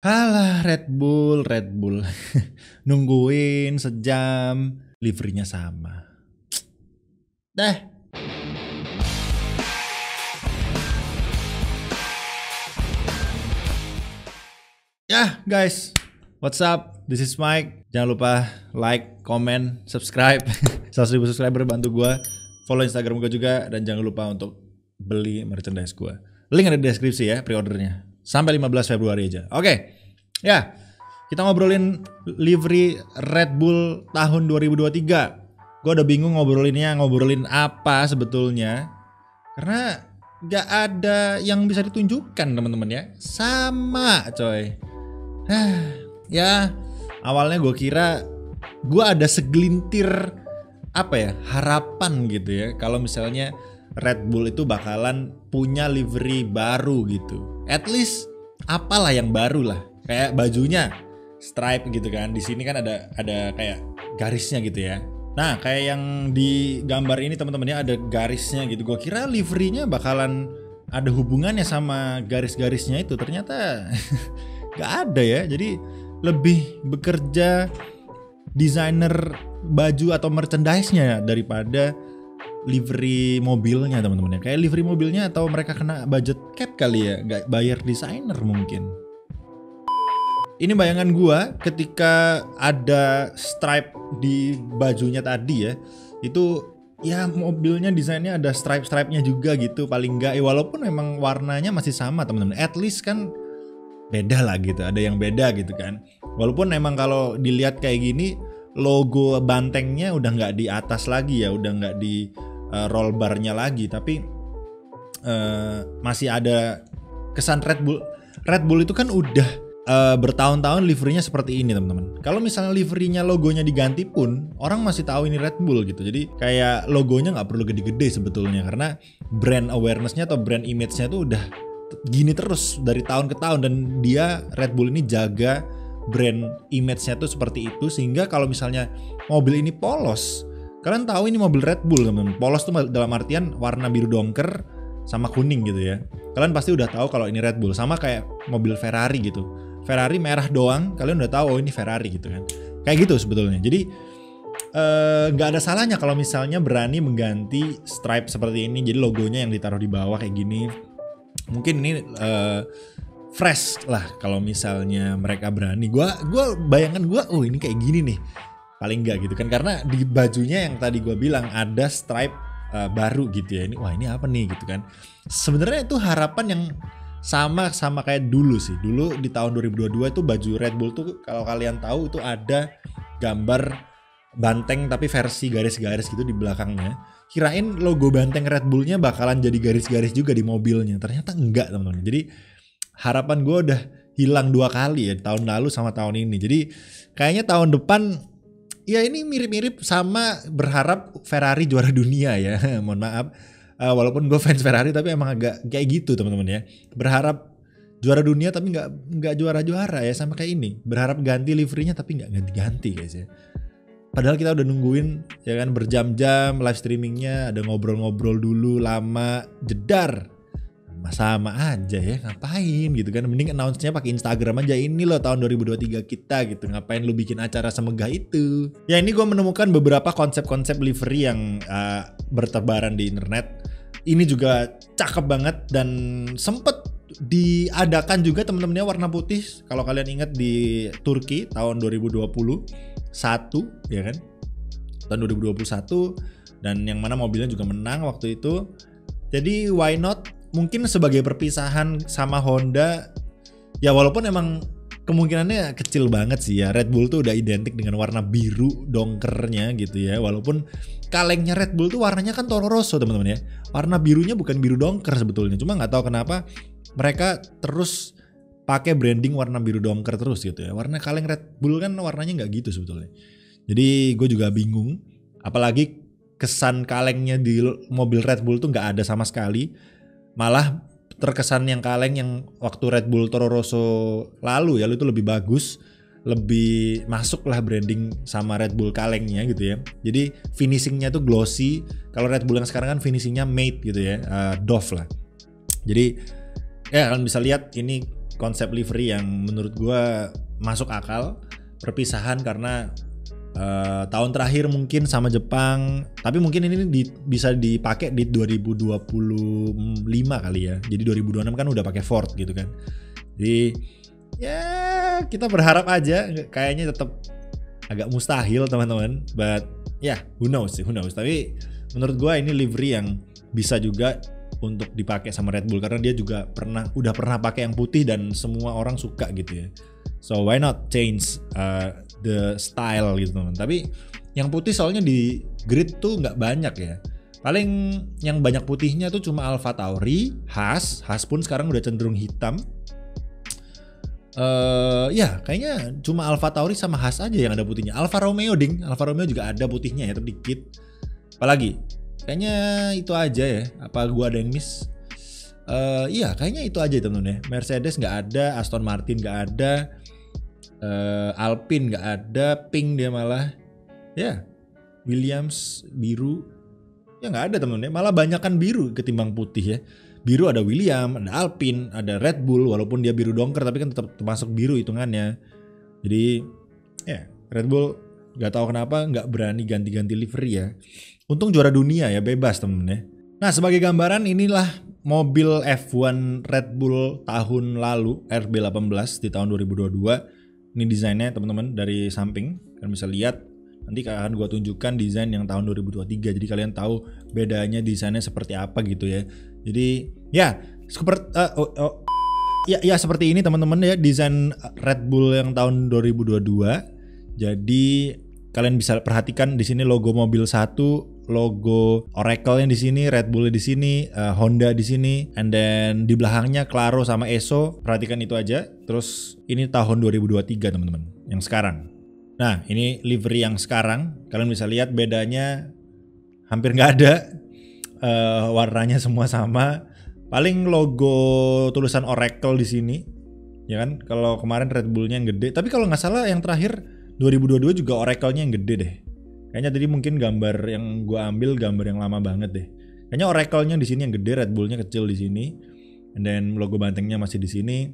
Halah, Red Bull, Red Bull. Nungguin sejam, liverynya sama. Dah. Ya, guys. What's up? This is Mike. Jangan lupa like, comment, subscribe. 100.000 subscriber bantu gue. Follow Instagram gue juga. Dan jangan lupa untuk beli merchandise gue. Link ada di deskripsi ya, pre-ordernya. Sampai 15 Februari aja. Oke. Ya, kita ngobrolin livery Red Bull tahun 2023. Gue udah bingung ngobrolin apa sebetulnya. Karena gak ada yang bisa ditunjukkan teman-teman ya. Sama coy. Ya, awalnya gue kira gue ada segelintir harapan gitu ya. Kalau misalnya Red Bull itu bakalan punya livery baru gitu. At least apalah yang baru lah. Kayak bajunya stripe gitu kan. Di sini kan ada kayak garisnya gitu ya. Nah, kayak yang di gambar ini teman-temannya ada garisnya gitu. Gue kira liverynya bakalan ada hubungannya sama garis-garisnya itu. Ternyata gak ada ya. Jadi lebih bekerja desainer baju atau merchandise-nya daripada livery mobilnya teman-teman. Kayak livery mobilnya atau mereka kena budget cap kali ya, nggak bayar desainer mungkin. Ini bayangan gua ketika ada stripe di bajunya tadi ya. Itu ya mobilnya desainnya ada stripe-stripe-nya juga gitu paling nggak. Walaupun memang warnanya masih sama teman-teman. At least kan beda lah gitu, ada yang beda gitu kan. Walaupun emang kalau dilihat kayak gini logo bantengnya udah nggak di atas lagi ya, udah nggak di roll bar-nya lagi, tapi masih ada kesan Red Bull. Red Bull itu kan udah bertahun-tahun liverynya seperti ini teman-teman. Kalau misalnya liverynya logonya diganti pun orang masih tahu ini Red Bull gitu. Jadi kayak logonya nggak perlu gede-gede sebetulnya, karena brand awareness-nya atau brand image-nya tuh udah gini terus dari tahun ke tahun. Dan dia Red Bull ini jaga brand image-nya tuh seperti itu, sehingga kalau misalnya mobil ini polos, kalian tahu ini mobil Red Bull teman-teman. Polos tuh dalam artian warna biru dongker sama kuning gitu ya. Kalian pasti udah tahu kalau ini Red Bull. Sama kayak mobil Ferrari gitu. Ferrari merah doang, kalian udah tahu oh ini Ferrari gitu kan. Kayak gitu sebetulnya. Jadi nggak ada salahnya kalau misalnya berani mengganti stripe seperti ini. Jadi logonya yang ditaruh di bawah kayak gini. Mungkin ini fresh lah kalau misalnya mereka berani. Gua bayangan gue, oh ini kayak gini nih. Paling nggak gitu kan, karena di bajunya yang tadi gue bilang ada stripe baru gitu ya. Ini wah ini apa nih gitu kan. Sebenarnya itu harapan yang sama kayak dulu sih. Dulu di tahun 2022 itu baju Red Bull tuh kalau kalian tahu itu ada gambar banteng tapi versi garis-garis gitu di belakangnya. Kirain logo banteng Red Bullnya bakalan jadi garis-garis juga di mobilnya. Ternyata enggak teman-teman. Jadi harapan gue udah hilang 2 kali ya, tahun lalu sama tahun ini. Jadi kayaknya tahun depan ya ini mirip-mirip sama berharap Ferrari juara dunia ya. Mohon maaf. Walaupun gue fans Ferrari tapi emang agak kayak gitu teman-teman ya. Berharap juara dunia tapi nggak juara-juara ya, sama kayak ini. Berharap ganti liverynya tapi nggak ganti-ganti guys ya. Padahal kita udah nungguin ya kan berjam-jam live streamingnya, ada ngobrol-ngobrol dulu lama, jedar. Sama aja ya, ngapain gitu kan. Mending announce-nya pakai Instagram aja, ini loh tahun 2023 kita gitu. Ngapain lu bikin acara semegah itu. Ya ini gue menemukan beberapa konsep-konsep livery yang bertebaran di internet. Ini juga cakep banget dan sempet diadakan juga temen-temennya warna putih. Kalau kalian ingat di Turki tahun 2021 ya kan, tahun 2021, dan yang mana mobilnya juga menang waktu itu. Jadi why not, mungkin sebagai perpisahan sama Honda ya, walaupun emang kemungkinannya kecil banget sih ya. Red Bull tuh udah identik dengan warna biru dongkernya gitu ya. Walaupun kalengnya Red Bull tuh warnanya kan Toro Rosso teman-teman ya. Warna birunya bukan biru dongker sebetulnya. Cuma nggak tahu kenapa mereka terus pakai branding warna biru dongker terus gitu ya. Warna kaleng Red Bull kan warnanya nggak gitu sebetulnya. Jadi gue juga bingung. Apalagi kesan kalengnya di mobil Red Bull tuh nggak ada sama sekali. Malah terkesan yang kaleng yang waktu Red Bull Toro Rosso lalu ya, itu lebih bagus, lebih masuk lah branding sama Red Bull kalengnya gitu ya. Jadi finishingnya tuh glossy. Kalau Red Bull yang sekarang kan finishingnya matte gitu ya, doff lah. Jadi ya kalian bisa lihat ini konsep livery yang menurut gue masuk akal. Perpisahan karena tahun terakhir mungkin sama Jepang, tapi mungkin ini bisa dipakai di 2025 kali ya. Jadi 2026 kan udah pakai Ford gitu kan. Jadi ya kita berharap aja, kayaknya tetap agak mustahil teman-teman. But ya who knows. Tapi menurut gue ini livery yang bisa juga untuk dipakai sama Red Bull karena dia juga udah pernah pakai yang putih dan semua orang suka gitu ya. So why not change the style gitu teman. Tapi yang putih soalnya di grid tuh nggak banyak ya. Paling yang banyak putihnya tuh cuma Alpha Tauri, Haas pun sekarang udah cenderung hitam. Ya kayaknya cuma Alpha Tauri sama Haas aja yang ada putihnya. Alfa Romeo juga ada putihnya ya, tapi dikit. Apalagi? Kayaknya itu aja ya. Apa gua ada yang miss? Iya kayaknya itu aja teman-teman ya. Mercedes nggak ada, Aston Martin nggak ada. Alpine nggak ada, pink dia malah ya. Williams biru ya nggak ada temen-temen, malah banyakan biru ketimbang putih ya. Biru ada Williams, ada Alpine, ada Red Bull, walaupun dia biru dongker tapi kan tetap termasuk biru hitungannya. Jadi ya Red Bull nggak tahu kenapa nggak berani ganti-ganti livery ya. Untung juara dunia ya, bebas temen-temen ya. Nah sebagai gambaran inilah mobil F1 Red Bull tahun lalu, RB18 di tahun 2022. Ini desainnya teman-teman dari samping, kalian bisa lihat. Nanti akan gue tunjukkan desain yang tahun 2023. Jadi kalian tahu bedanya desainnya seperti apa gitu ya. Jadi ya seperti ini teman-teman ya desain Red Bull yang tahun 2022. Jadi kalian bisa perhatikan di sini logo mobil satu, logo Oracle yang di sini, Red Bull di sini, Honda di sini, and then di belakangnya Claro sama ESO. Perhatikan itu aja. Terus ini tahun 2023 teman-teman, yang sekarang. Nah ini livery yang sekarang, kalian bisa lihat bedanya hampir nggak ada. Warnanya semua sama. Paling logo tulisan Oracle di sini, ya kan? Kalau kemarin Red Bullnya yang gede, tapi kalau nggak salah yang terakhir 2022 juga Oracle-nya yang gede deh. Kayaknya tadi mungkin gambar yang gue ambil gambar yang lama banget deh. Kayaknya Oracle-nya di sini yang gede, Red Bull-nya kecil di sini. And then logo bantengnya masih di sini.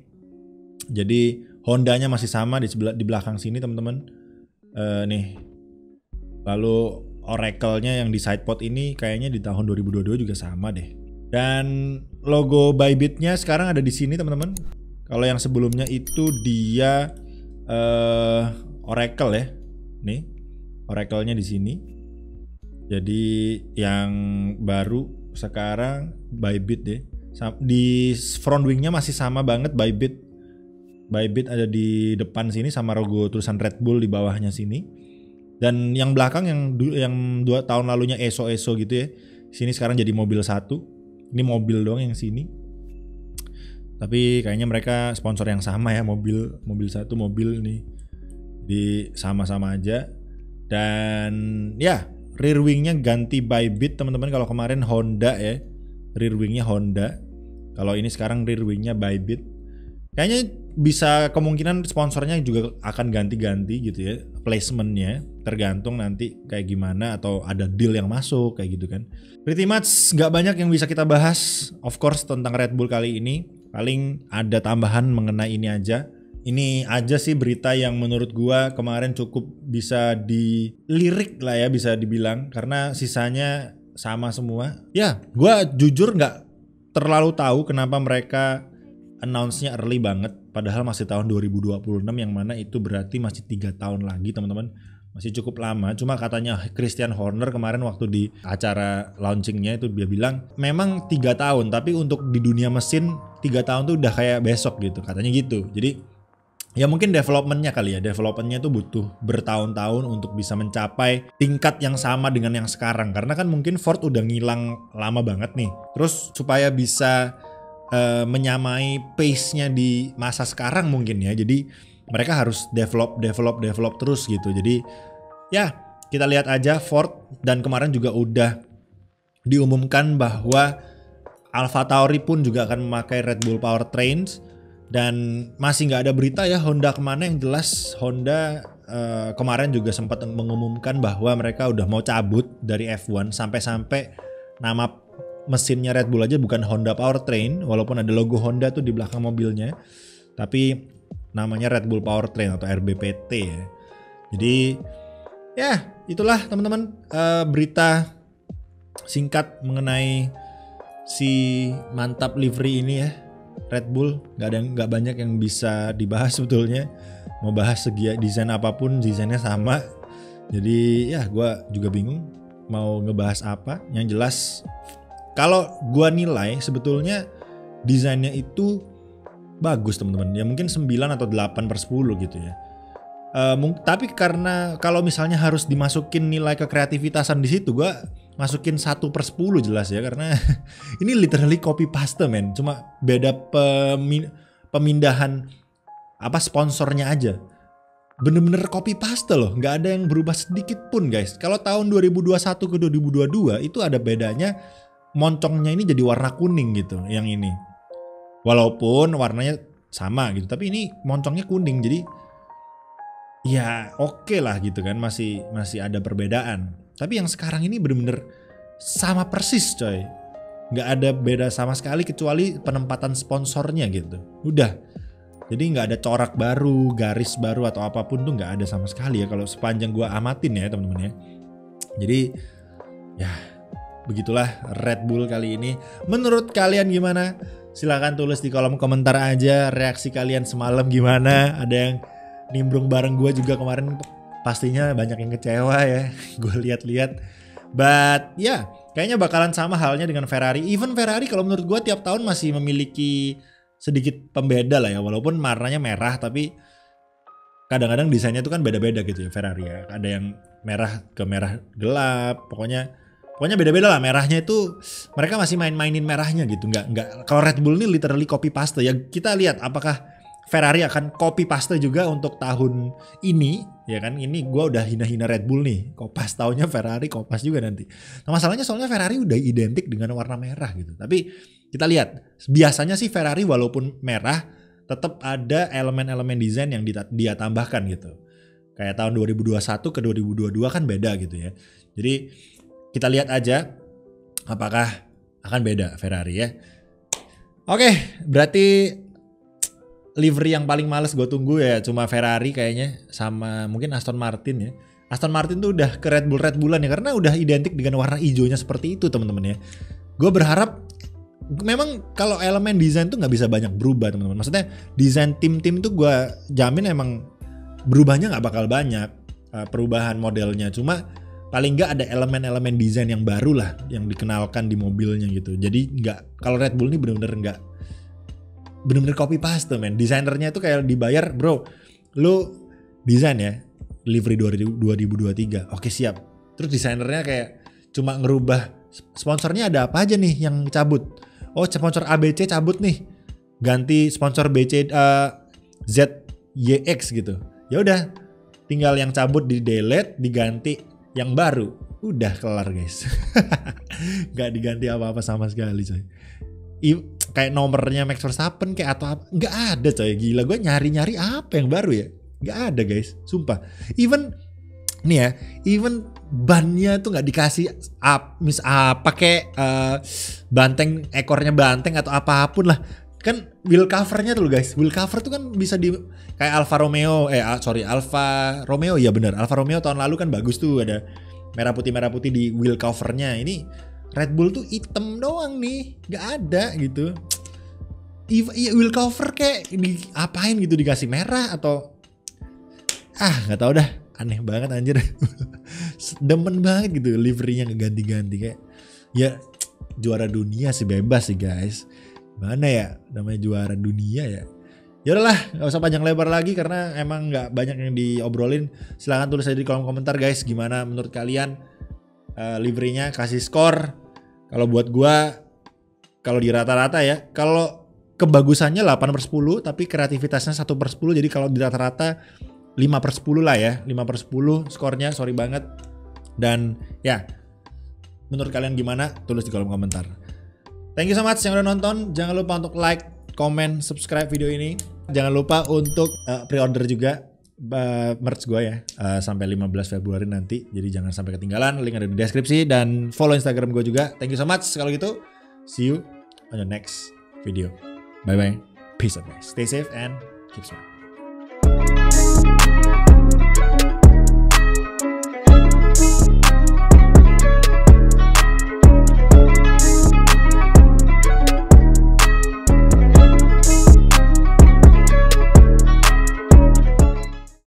Jadi Honda-nya masih sama di belakang sini teman-teman. Nih. Lalu Oracle-nya yang di sidepod ini kayaknya di tahun 2022 juga sama deh. Dan logo Bybit-nya sekarang ada di sini teman-teman. Kalau yang sebelumnya itu dia Oracle ya. Nih. Oracle-nya di sini. Jadi yang baru sekarang Bybit deh. Di front wing-nya masih sama banget Bybit. Bybit ada di depan sini sama logo tulisan Red Bull di bawahnya sini. Dan yang belakang yang 2 tahun lalunya ESO gitu ya. Sini sekarang jadi mobil satu. Ini mobil doang yang sini. Tapi kayaknya mereka sponsor yang sama ya, mobil satu mobil nih. Di sama-sama aja. Dan ya rear wingnya ganti Bybit teman-teman. Kalau kemarin Honda ya, rear wingnya Honda. Kalau ini sekarang rear wingnya Bybit. Kayaknya bisa kemungkinan sponsornya juga akan ganti-ganti gitu ya, placementnya tergantung nanti kayak gimana atau ada deal yang masuk kayak gitu kan. Pretty much nggak banyak yang bisa kita bahas of course tentang Red Bull kali ini. Paling ada tambahan mengenai ini aja. Ini aja sih berita yang menurut gua kemarin cukup bisa dilirik lah ya, bisa dibilang, karena sisanya sama semua. Ya, gua jujur nggak terlalu tahu kenapa mereka announce-nya early banget, padahal masih tahun 2026 yang mana itu berarti masih 3 tahun lagi teman-teman. Masih cukup lama. Cuma katanya Christian Horner kemarin waktu di acara launchingnya itu dia bilang memang 3 tahun, tapi untuk di dunia mesin 3 tahun tuh udah kayak besok gitu, katanya gitu. Jadi ya mungkin developmentnya kali ya, developmentnya tuh butuh bertahun-tahun untuk bisa mencapai tingkat yang sama dengan yang sekarang. Karena kan mungkin Ford udah ngilang lama banget nih. Terus supaya bisa menyamai pace-nya di masa sekarang mungkin ya. Jadi mereka harus develop terus gitu. Jadi ya kita lihat aja Ford, dan kemarin juga udah diumumkan bahwa Alpha Tauri pun juga akan memakai Red Bull powertrains. Dan masih nggak ada berita ya Honda kemana. Yang jelas Honda kemarin juga sempat mengumumkan bahwa mereka udah mau cabut dari F1, sampai-sampai nama mesinnya Red Bull aja bukan Honda powertrain, walaupun ada logo Honda tuh di belakang mobilnya. tapi namanya Red Bull Powertrain atau RBPT ya. Jadi ya itulah teman-teman berita singkat mengenai si mantap livery ini ya Red Bull. Nggak banyak yang bisa dibahas sebetulnya. Mau bahas segi desain apapun desainnya sama. Jadi ya gue juga bingung mau ngebahas apa. Yang jelas kalau gue nilai sebetulnya desainnya itu bagus teman-teman. Ya mungkin 9 atau 8/10 gitu ya. Tapi karena kalau misalnya harus dimasukin nilai kekreativitasan di situ, gue masukin 1/10 jelas ya, karena ini literally copy paste men, cuma beda pemindahan apa sponsornya aja. Bener-bener copy paste loh, nggak ada yang berubah sedikit pun guys. Kalau tahun 2021 ke 2022 itu ada bedanya, moncongnya ini jadi warna kuning gitu, yang ini. Walaupun warnanya sama gitu, tapi ini moncongnya kuning, jadi ya oke lah gitu kan, masih ada perbedaan. Tapi yang sekarang ini bener-bener sama persis coy, nggak ada beda sama sekali kecuali penempatan sponsornya gitu. Udah, jadi nggak ada corak baru, garis baru atau apapun tuh nggak ada sama sekali ya kalau sepanjang gua amatin ya teman-teman ya. Jadi ya begitulah Red Bull kali ini. Menurut kalian gimana? Silahkan tulis di kolom komentar aja reaksi kalian semalam gimana. Ada yang nimbrung bareng gue juga kemarin, pastinya banyak yang kecewa ya. Gue lihat-lihat, but ya kayaknya bakalan sama halnya dengan Ferrari. Even Ferrari kalau menurut gue tiap tahun masih memiliki sedikit pembeda lah ya, walaupun warnanya merah tapi kadang-kadang desainnya itu kan beda-beda gitu ya Ferrari ya. Ada yang merah ke merah gelap, pokoknya beda-beda lah merahnya itu. Mereka masih main-mainin merahnya gitu. Nggak kalau Red Bull ini literally copy paste ya. Kita lihat apakah Ferrari akan copy paste juga untuk tahun ini ya kan. Ini gue udah hina-hina Red Bull nih, kopas tahunnya Ferrari kopas juga nanti. Nah masalahnya soalnya Ferrari udah identik dengan warna merah gitu. Tapi kita lihat biasanya sih Ferrari walaupun merah tetap ada elemen-elemen desain yang dia tambahkan gitu. Kayak tahun 2021 ke 2022 kan beda gitu ya. Jadi kita lihat aja apakah akan beda Ferrari ya. Oke, berarti livery yang paling males gue tunggu ya cuma Ferrari kayaknya, sama mungkin Aston Martin ya. Aston Martin tuh udah ke Red Bullan ya, karena udah identik dengan warna hijaunya seperti itu teman-teman ya. Gue berharap memang kalau elemen desain tuh nggak bisa banyak berubah teman-teman. Maksudnya desain tim-tim tuh gue jamin emang berubahnya nggak bakal banyak perubahan modelnya. Cuma paling nggak ada elemen-elemen desain yang baru lah yang dikenalkan di mobilnya gitu. Jadi nggak, kalau Red Bull ini bener-bener copy paste men. Desainernya itu kayak dibayar, bro lu desain ya livery 2023, oke siap. Terus desainernya kayak cuma ngerubah sponsornya, ada apa aja nih yang cabut. Oh sponsor ABC cabut nih, ganti sponsor BC ZYX gitu. Ya udah tinggal yang cabut di delete, diganti yang baru, udah kelar guys. Gak diganti apa-apa sama sekali coy. Kayak nomornya Max Verstappen kayak atau apa, nggak ada coy. Gila, gue nyari apa yang baru ya, nggak ada guys, sumpah. Even nih ya, even bannya tuh nggak dikasih pakai banteng, ekornya banteng atau apapun lah. Kan wheel covernya tuh guys, wheel cover tuh kan bisa di kayak Alfa Romeo ya bener, Alfa Romeo tahun lalu kan bagus tuh, ada merah putih di wheel covernya. Ini Red Bull tuh hitam doang nih, nggak ada gitu. Wheel cover kayak diapain gitu, dikasih merah atau nggak tahu dah, aneh banget anjir. Demen banget gitu liverynya ngeganti-ganti, kayak ya juara dunia sih bebas sih guys. Mana ya namanya juara dunia ya. Ya udahlah, nggak usah panjang lebar lagi karena emang nggak banyak yang diobrolin. Silahkan tulis aja di kolom komentar guys, gimana menurut kalian liverynya, kasih skor. Kalau buat gua, kalau di rata-rata ya, kalau kebagusannya 8/10 tapi kreativitasnya 1/10, jadi kalau di rata-rata 5/10 lah ya, 5/10 skornya, sorry banget. Dan ya menurut kalian gimana, tulis di kolom komentar. Thank you so much yang udah nonton. Jangan lupa untuk like, comment, subscribe video ini. Jangan lupa untuk pre-order juga merch gue ya sampai 15 Februari nanti. Jadi jangan sampai ketinggalan. Link ada di deskripsi dan follow Instagram gue juga. Thank you so much. Kalau gitu, see you on the next video. Bye bye. Peace out guys. Stay safe and keep smiling.